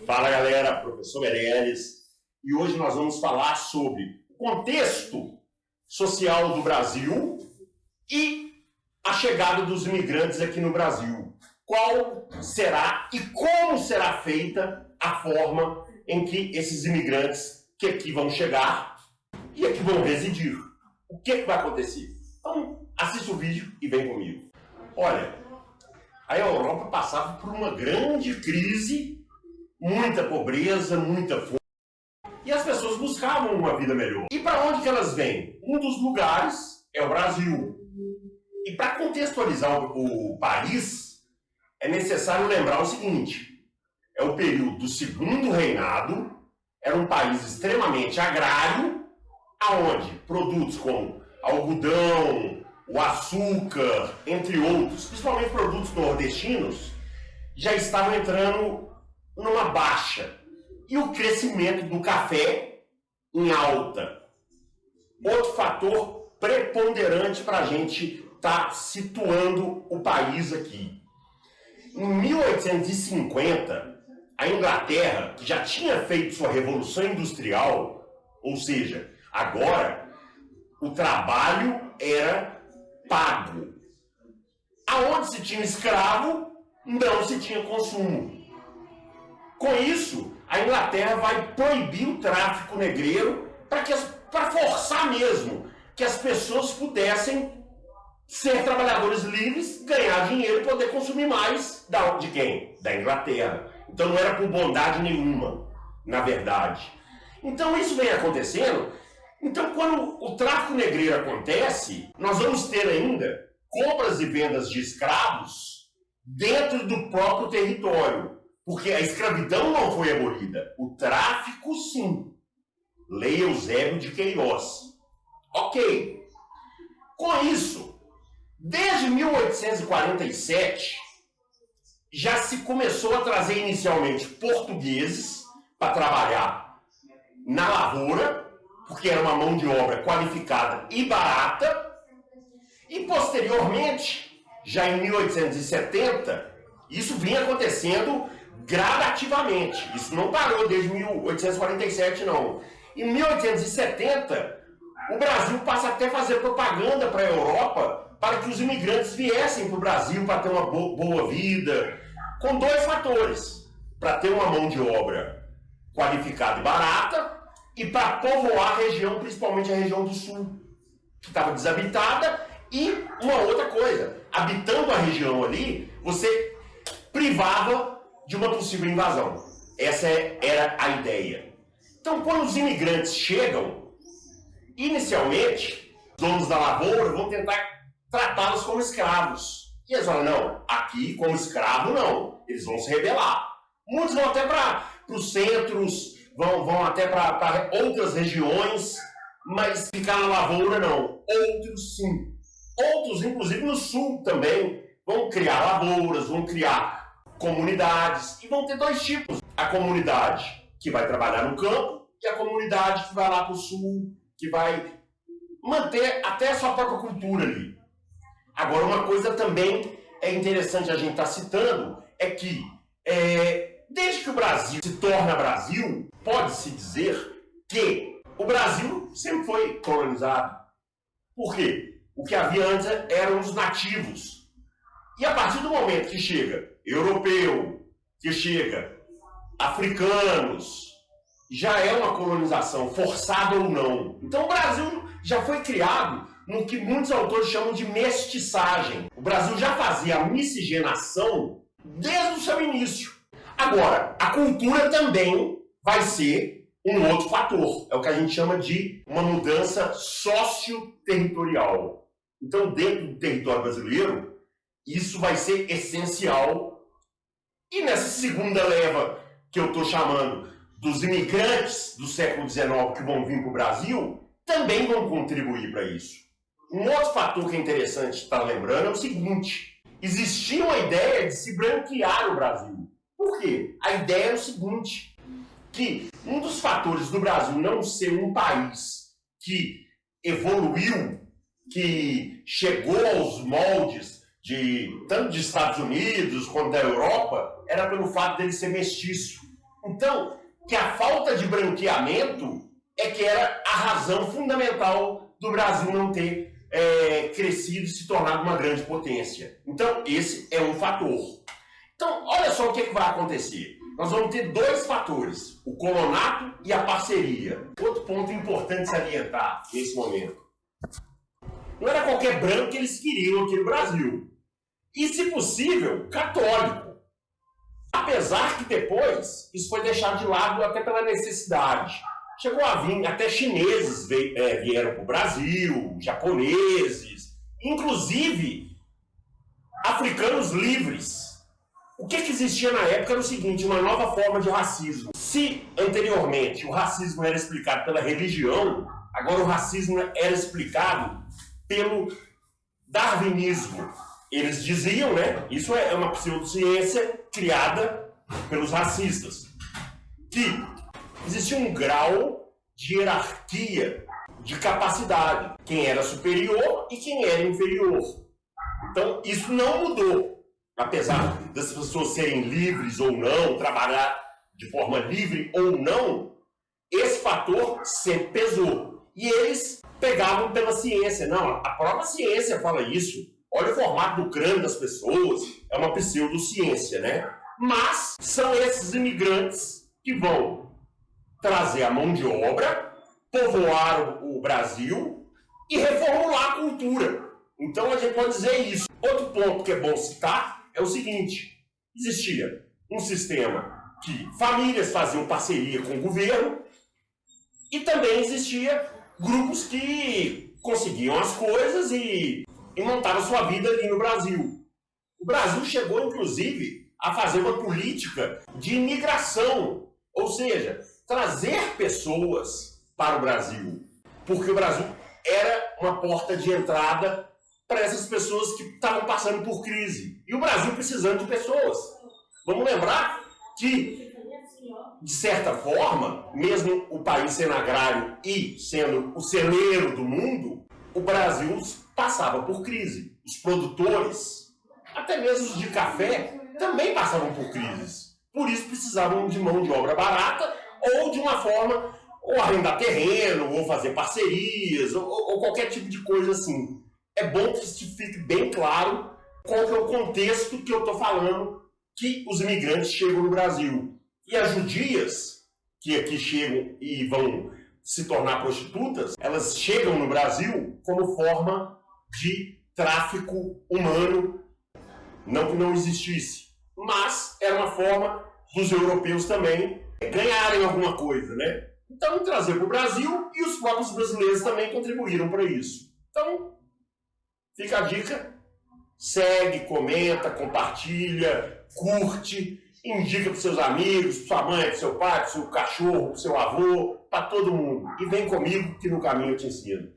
Fala galera, professor Meirelles, e hoje nós vamos falar sobre o contexto social do Brasil e a chegada dos imigrantes aqui no Brasil. Qual será e como será feita a forma em que esses imigrantes que aqui vão chegar e aqui vão residir? O que vai acontecer? Então assista o vídeo e vem comigo. Olha, a Europa passava por uma grande crise, muita pobreza, muita fome, e as pessoas buscavam uma vida melhor. E para onde que elas vêm? Um dos lugares é o Brasil. E para contextualizar o país, é necessário lembrar o seguinte: é o período do Segundo Reinado, era um país extremamente agrário, aonde produtos como algodão, o açúcar, entre outros, principalmente produtos nordestinos, já estavam entrando numa baixa. E o crescimento do café em alta. Outro fator preponderante para a gente estar situando o país aqui. Em 1850, a Inglaterra, que já tinha feito sua revolução industrial, ou seja, agora o trabalho era pago. Aonde se tinha escravo, não se tinha consumo. Com isso, a Inglaterra vai proibir o tráfico negreiro para forçar mesmo que as pessoas pudessem ser trabalhadores livres, ganhar dinheiro e poder consumir mais. De quem? Da Inglaterra. Então não era por bondade nenhuma, na verdade. Então isso vem acontecendo. Então quando o tráfico negreiro acontece, nós vamos ter ainda compras e vendas de escravos dentro do próprio território. Porque a escravidão não foi abolida. O tráfico, sim. Lei Eusébio de Queiroz. Ok. Com isso, desde 1847, já se começou a trazer inicialmente portugueses para trabalhar na lavoura, porque era uma mão de obra qualificada e barata. E posteriormente, já em 1870, isso vinha acontecendo gradativamente. Isso não parou desde 1847, não. Em 1870, o Brasil passa até a fazer propaganda para a Europa para que os imigrantes viessem para o Brasil para ter uma boa vida, com dois fatores: para ter uma mão de obra qualificada e barata e para povoar a região, principalmente a região do sul, que estava desabitada. E uma outra coisa, habitando a região ali, você privava de uma possível invasão. Essa era a ideia. Então, quando os imigrantes chegam, inicialmente, os donos da lavoura vão tentar tratá-los como escravos. E eles falam: não, aqui como escravo não. Eles vão se rebelar. Muitos vão até para os centros, vão até para outras regiões, mas ficar na lavoura não. Outros sim. Outros, inclusive no sul também, vão criar lavouras, vão criar comunidades, e vão ter dois tipos: a comunidade que vai trabalhar no campo e a comunidade que vai lá para o sul, que vai manter até a sua própria cultura ali. Agora, uma coisa também é interessante a gente estar citando, é que desde que o Brasil se torna Brasil, pode-se dizer que o Brasil sempre foi colonizado. Por quê? O que havia antes eram os nativos. E a partir do momento que chega europeu, que chega africanos, já é uma colonização, forçada ou não. Então o Brasil já foi criado no que muitos autores chamam de mestiçagem. O Brasil já fazia a miscigenação desde o seu início. Agora, a cultura também vai ser um outro fator. É o que a gente chama de uma mudança socio-territorial. Então, dentro do território brasileiro, isso vai ser essencial. E nessa segunda leva, que eu estou chamando dos imigrantes do século XIX que vão vir para o Brasil, também vão contribuir para isso. Um outro fator que é interessante estar lembrando é o seguinte: existia uma ideia de se branquear o Brasil. Por quê? A ideia é o seguinte, que um dos fatores do Brasil não ser um país que evoluiu, que chegou aos moldes tanto de Estados Unidos quanto da Europa, era pelo fato dele ser mestiço. Então, que a falta de branqueamento é que era a razão fundamental do Brasil não ter crescido e se tornado uma grande potência. Então, esse é um fator. Então, olha só o que vai acontecer. Nós vamos ter dois fatores, o colonato e a parceria. Outro ponto importante salientar nesse momento. Não era qualquer branco que eles queriam aqui no Brasil. E, se possível, católico. Apesar que depois isso foi deixado de lado até pela necessidade. Chegou a vir, até chineses vieram para o Brasil, japoneses, inclusive africanos livres. O que existia na época era o seguinte, uma nova forma de racismo. Se anteriormente o racismo era explicado pela religião, agora o racismo era explicado pelo darwinismo. Eles diziam, né, isso é uma pseudociência criada pelos racistas, que existia um grau de hierarquia de capacidade, quem era superior e quem era inferior. Então, isso não mudou. Apesar das pessoas serem livres ou não, trabalhar de forma livre ou não, esse fator sempre pesou. E eles pegavam pela ciência. Não, a própria ciência fala isso. Olha o formato do crânio das pessoas, é uma pseudociência, né? Mas são esses imigrantes que vão trazer a mão de obra, povoar o Brasil e reformular a cultura. Então a gente pode dizer isso. Outro ponto que é bom citar é o seguinte: existia um sistema que famílias faziam parceria com o governo e também existia grupos que conseguiam as coisas e montaram sua vida ali no Brasil. O Brasil chegou, inclusive, a fazer uma política de imigração, ou seja, trazer pessoas para o Brasil, porque o Brasil era uma porta de entrada para essas pessoas que estavam passando por crise. E o Brasil precisando de pessoas. Vamos lembrar que, de certa forma, mesmo o país sendo agrário e sendo o celeiro do mundo, o Brasil passava por crise. Os produtores, até mesmo os de café, também passavam por crises. Por isso precisavam de mão de obra barata ou de uma forma, ou arrendar terreno, ou fazer parcerias, ou qualquer tipo de coisa assim. É bom que isso fique bem claro qual que é o contexto que eu estou falando que os imigrantes chegam no Brasil. E as judias, que aqui chegam e vão se tornar prostitutas, elas chegam no Brasil como forma de tráfico humano, não que não existisse, mas era uma forma dos europeus também ganharem alguma coisa, né? Então, trazer para o Brasil, e os próprios brasileiros também contribuíram para isso. Então, fica a dica, segue, comenta, compartilha, curte, indica para seus amigos, para sua mãe, para seu pai, para seu cachorro, para seu avô, para todo mundo. E vem comigo que no caminho eu te ensino.